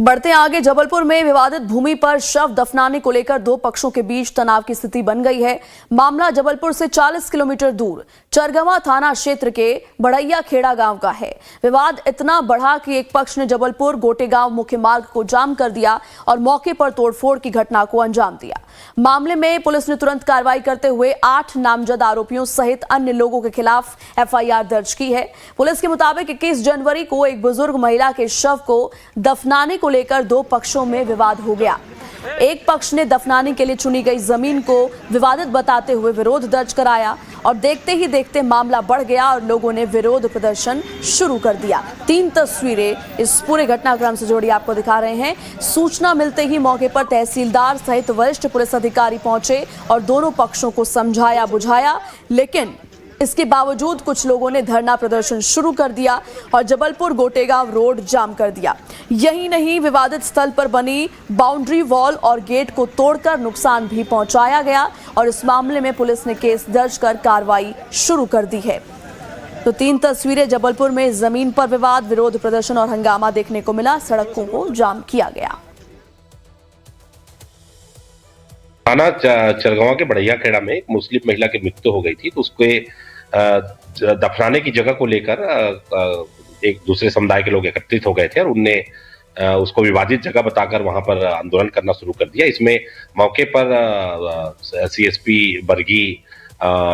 बढ़ते आगे, जबलपुर में विवादित भूमि पर शव दफनाने को लेकर दो पक्षों के बीच तनाव की स्थिति बन गई है। मामला जबलपुर से 40 किलोमीटर दूर चरगवा थाना क्षेत्र के बढ़ैया खेड़ा गांव का है। विवाद इतना बढ़ा कि एक पक्ष ने जबलपुर गोटेगांव मुख्य मार्ग को जाम कर दिया और मौके पर तोड़फोड़ की घटना को अंजाम दिया। मामले में पुलिस ने तुरंत कार्रवाई करते हुए 8 नामजद आरोपियों सहित अन्य लोगों के खिलाफ एफआईआर दर्ज की है। पुलिस के मुताबिक 21 जनवरी को एक बुजुर्ग महिला के शव को दफनाने को लेकर दो पक्षों में विवाद हो गया। एक पक्ष ने दफनाने के लिए चुनी गई जमीन को विवादित बताते हुए विरोध दर्ज कराया और देखते ही देखते मामला बढ़ गया और लोगों ने विरोध प्रदर्शन शुरू कर दिया। 3 तस्वीरें इस पूरे घटनाक्रम से जोड़ी आपको दिखा रहे हैं। सूचना मिलते ही मौके पर तहसीलदार सहित वरिष्ठ पुलिस अधिकारी पहुंचे और दोनों पक्षों को समझाया बुझाया, लेकिन इसके बावजूद कुछ लोगों ने धरना प्रदर्शन शुरू कर दिया और जबलपुर गोटेगांव रोड जाम कर दिया। यही नहीं, विवादित स्थल पर बनी बाउंड्री वॉल और गेट को तोड़कर नुकसान भी पहुंचाया गया और इस मामले में पुलिस ने केस दर्ज कर कार्रवाई शुरू कर दी है। तो 3 तस्वीरें, जबलपुर में जमीन पर विवाद, विरोध प्रदर्शन और हंगामा देखने को मिला। सड़कों को जाम किया गया। थाना चरगवा के बढ़ैया खेड़ा में एक मुस्लिम महिला की मृत्यु हो गई थी, तो उसके दफनाने की जगह को लेकर एक दूसरे समुदाय के लोग एकत्रित हो गए थे और उनने उसको विवादित जगह बताकर वहां पर आंदोलन करना शुरू कर दिया। इसमें मौके पर सीएसपी बरगी,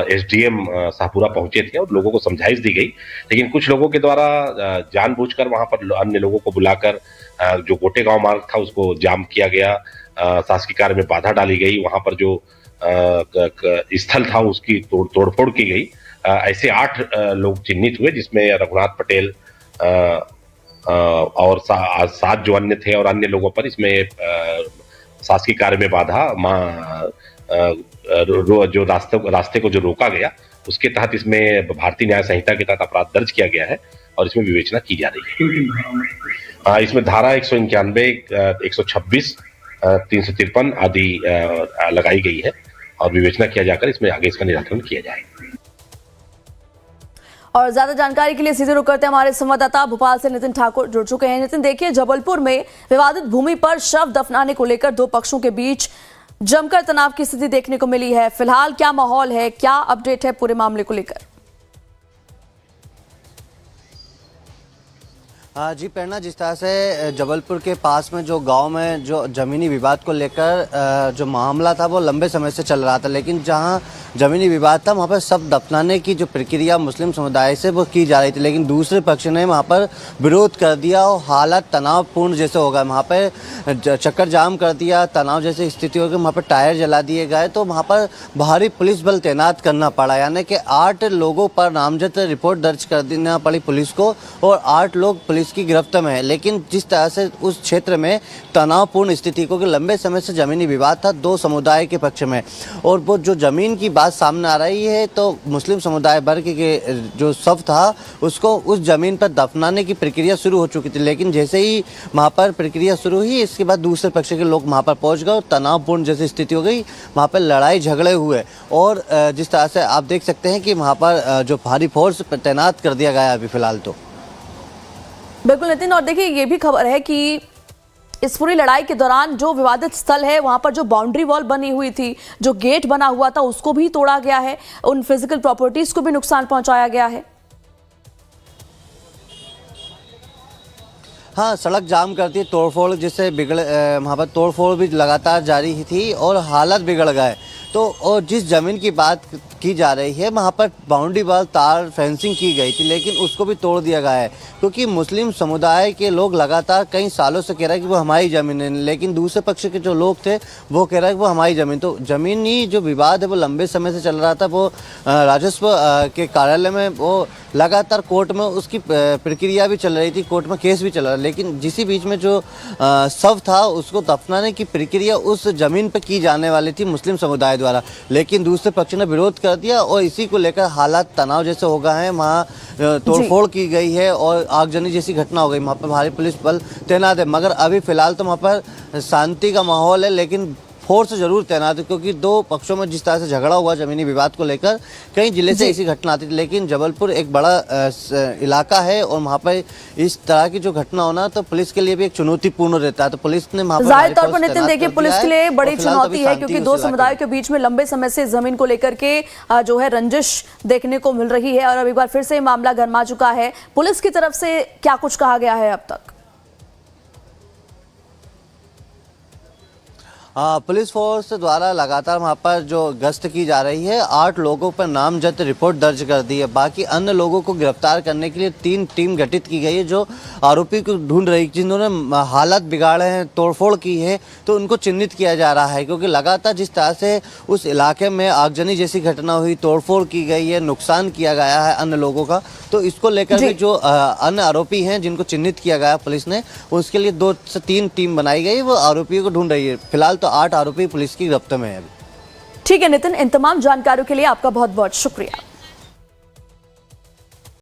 एसडीएम शाहपुरा पहुंचे थे और लोगों को समझाइश दी गई, लेकिन कुछ लोगों के द्वारा जानबूझकर वहां पर अन्य लोगों को बुलाकर जो गोटेगांव मार्ग था उसको जाम किया गया। शासकीय कार्य में बाधा डाली गई, वहां पर जो स्थल था उसकी तोड़फोड़ की गई। ऐसे 8 लोग चिन्हित हुए, जिसमें रघुनाथ पटेल और 7 जो अन्य थे और अन्य लोगों पर इसमें शासकीय कार्य में बाधा जो रास्ते को जो रोका गया उसके तहत इसमें भारतीय न्याय संहिता के तहत अपराध दर्ज किया गया है और इसमें विवेचना की जा रही है। इसमें धारा 191, 126, 353 आदि लगाई गई है और विवेचना किया जाकर इसमें आगे इसका निराकरण किया जाए। और ज्यादा जानकारी के लिए सीधे रुक करते हैं हमारे संवाददाता भोपाल से नितिन ठाकुर जुड़ चुके हैं। नितिन, देखिए, जबलपुर में विवादित भूमि पर शव दफनाने को लेकर दो पक्षों के बीच जमकर तनाव की स्थिति देखने को मिली है। फिलहाल क्या माहौल है, क्या अपडेट है पूरे मामले को लेकर? जी प्रेरणा, जिस तरह से जबलपुर के पास में जो गांव में जो जमीनी विवाद को लेकर जो मामला था वो लंबे समय से चल रहा था, लेकिन जहां जमीनी विवाद था वहां पर सब दफनाने की जो प्रक्रिया मुस्लिम समुदाय से वो की जा रही थी, लेकिन दूसरे पक्ष ने वहां पर विरोध कर दिया और हालात तनावपूर्ण जैसे हो गए। वहां पर चक्कर जाम कर दिया, तनाव जैसी स्थिति हो गई, वहां पर टायर जला दिए गए, तो वहां पर भारी पुलिस बल तैनात करना पड़ा। यानी कि 8 लोगों पर नामजद रिपोर्ट दर्ज कर देना पड़ी पुलिस को और 8 लोग पुलिस की गिरफ्त में है। लेकिन जिस तरह से उस क्षेत्र में तनावपूर्ण स्थिति को, लंबे समय से जमीनी विवाद था 2 समुदाय के पक्ष में, और वो जो जमीन की बात सामने आ रही है तो मुस्लिम समुदाय वर्ग के जो शव था उसको उस जमीन पर दफनाने की प्रक्रिया शुरू हो चुकी थी, लेकिन जैसे ही वहां पर प्रक्रिया शुरू हुई इसके बाद दूसरे पक्ष के लोग वहां पर पहुंच गए और तनावपूर्ण जैसी स्थिति हो गई, वहां पर लड़ाई झगड़े हुए और जिस तरह से आप देख सकते हैं कि वहां पर जो भारी फोर्स तैनात कर दिया गया अभी फिलहाल तो। बिल्कुल नितिन, और देखिए, ये भी खबर है कि इस पूरी लड़ाई के दौरान जो विवादित स्थल है वहां पर जो बाउंड्री वॉल बनी हुई थी, जो गेट बना हुआ था, उसको भी तोड़ा गया है, उन फिजिकल प्रॉपर्टीज को भी नुकसान पहुंचाया गया है। हाँ, सड़क जाम करती, तोड़फोड़ जिससे वहाँ पर तोड़फोड़ भी लगातार जारी ही थी और हालत बिगड़ गए। तो और जिस जमीन की बात की जा रही है वहाँ पर बाउंड्री वॉल, तार, फेंसिंग की गई थी, लेकिन उसको भी तोड़ दिया गया है, क्योंकि मुस्लिम समुदाय के लोग लगातार कई सालों से कह रहे हैं कि वो हमारी ज़मीन है, लेकिन दूसरे पक्ष के जो लोग थे वो कह रहे हैं कि वो हमारी ज़मीन। तो ज़मीनी जो विवाद है वो लंबे समय से चल रहा था, वो राजस्व के कार्यालय में वो लगातार कोर्ट में उसकी प्रक्रिया भी चल रही थी, कोर्ट में केस भी चल रहा, लेकिन जिसी बीच में जो शव था उसको दफनाने की प्रक्रिया उस जमीन पर की जाने वाली थी मुस्लिम समुदाय द्वारा, लेकिन दूसरे पक्ष ने विरोध कर दिया और इसी को लेकर हालात तनाव जैसे हो गए हैं। वहाँ तोड़फोड़ की गई है और आगजनी जैसी घटना हो गई, वहाँ पर भारी पुलिस बल तैनात है, मगर अभी फिलहाल तो वहाँ पर शांति का माहौल है, लेकिन फोर्स जरूर तैनात है, क्योंकि दो पक्षों में जिस तरह से झगड़ा हुआ जमीनी विवाद को लेकर, कई जिले से ऐसी घटना आती थी, लेकिन जबलपुर एक बड़ा इलाका है और वहाँ पर इस तरह की जो घटना होना तो पुलिस के लिए भी एक चुनौतीपूर्ण रहता है। तो पुलिस ने जाहिर तौर पर नितिन देखिए, पुलिस के लिए बड़ी चुनौती है, क्योंकि दो समुदायों के बीच में लंबे समय से जमीन को लेकर के जो है रंजिश देखने को मिल रही है और अब एक बार फिर से मामला गर्मा चुका है। पुलिस की तरफ से क्या कुछ कहा गया है अब तक? पुलिस फोर्स द्वारा लगातार वहाँ पर जो गश्त की जा रही है, 8 लोगों पर नामजद रिपोर्ट दर्ज कर दी है। बाकी अन्य लोगों को गिरफ्तार करने के लिए 3 टीम गठित की गई है जो आरोपी को ढूंढ रही, जिन्होंने हालात बिगाड़े हैं, तोड़फोड़ की है, तो उनको चिन्हित किया जा रहा है। क्योंकि लगातार जिस तरह से उस इलाके में आगजनी जैसी घटना हुई, तोड़फोड़ की गई है, नुकसान किया गया है अन्य लोगों का, तो इसको लेकर भी जो अन्य आरोपी हैं जिनको चिन्हित किया गया पुलिस ने, उसके लिए 2 से 3 टीम बनाई गई, वो आरोपियों को ढूंढ रही है। फिलहाल तो 8 आरोपी पुलिस की गिरफ्त में है। ठीक है नितिन, इन तमाम जानकारियों के लिए आपका बहुत बहुत शुक्रिया।